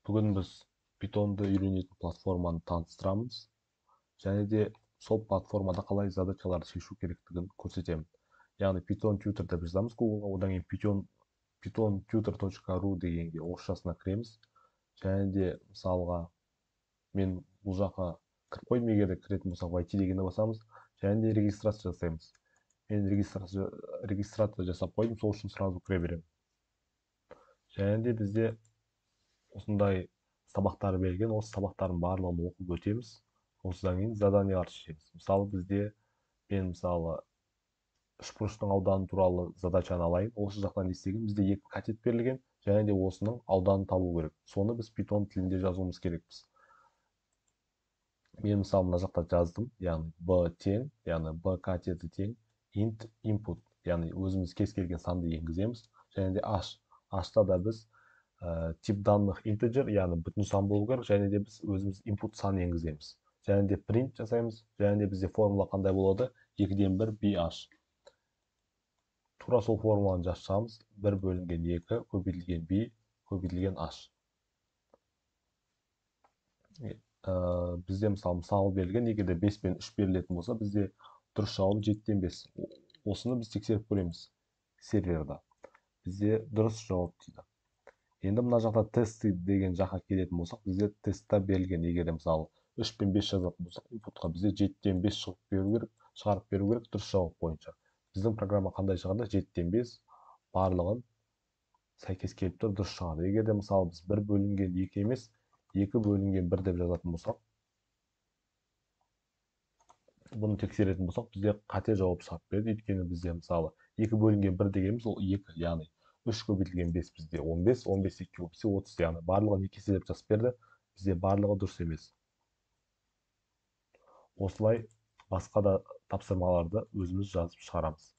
Бүгін біз Python'ды үйренетін платформаны таныстырамыз. Және де сол платформада қалай задачаларды шешу керектігін көрсетемін. Яғни Python Tutor деп жазамыз Google'ға, одан кейін pythontutor.ru дегенге орысшасына кіреміз. Және де мысалға мен бұл жаққа кіріп қойдым, егер де кіретін болсақ войти дегенді басамыз. Және де регистрация жасаймыз. Мен регистрация жасап қойдым, сол үшін сразу кіре беремін. Және де бізде осындай сабақтар берген, осы сабақтардың барлығын оқып өтеміз. Осыдан кейін заданиялар шешеміз. Мысалы мен үшбұрыштың ауданы туралы задачаны алайын. Осы жақтан не істеген? Бізде екі катет берілген, және де осының ауданын табу керек. Соны біз Python тілінде жазуымыз керекпіз. Мен мысалы мына жақта жаздым, яғни b тең, яғни b катеті тең int input, яғни өзіміз кез келген санды енгіземіз. Және де h-та да біз тип данных integer, яғни бүтін сан болу керек, және де біз өзіміз input сан енгіземіз. Және де print жасаймыз, және де бізде формула қандай болады? 2-ден 1 bh. Тура сол формуланы жазсамыз, 1 бөлінген 2 көбейтілген b көбейтілген h. Бізде мысалы берілген, егер де 5 пен 3 берілетін болса, бізде дұрыс жауабы 7-ден 5. Осыны біз тексеріп көреміз серверда. Бізде дұрыс жауап дейді. Енді мына жақта тесты деген жаққа келетін болсақ, бізде тестта берілген, егер де мысалы 3 пен 5 жазатын болсақ, инпутқа бізде 7-ден 5 шығарып беру керек дұрыс жауап бойынша. Біздің программа қандай шығарды? 7-ден 5 барлығын сәйкес келіп тұр, дұрыс шығарды. Егер де мысалы біз 1 бөлінген 2 емес, 2 бөлінген 1 деп жазатын болсақ, бұны тексеретін болсақ, бізде қате жауап шығарып береді. Өйткені бізде мысалы 2 бөлінген 1 дегеніміз ол 2, яғни 3 көбейтілген 5 бізде 15, 15 2 көбейтсе 30, яғни барлығын 2 еселеп жазып берді. Бізде барлығы дұрыс емес. Осылай басқа да тапсырмаларды өзіміз жазып шығарамыз.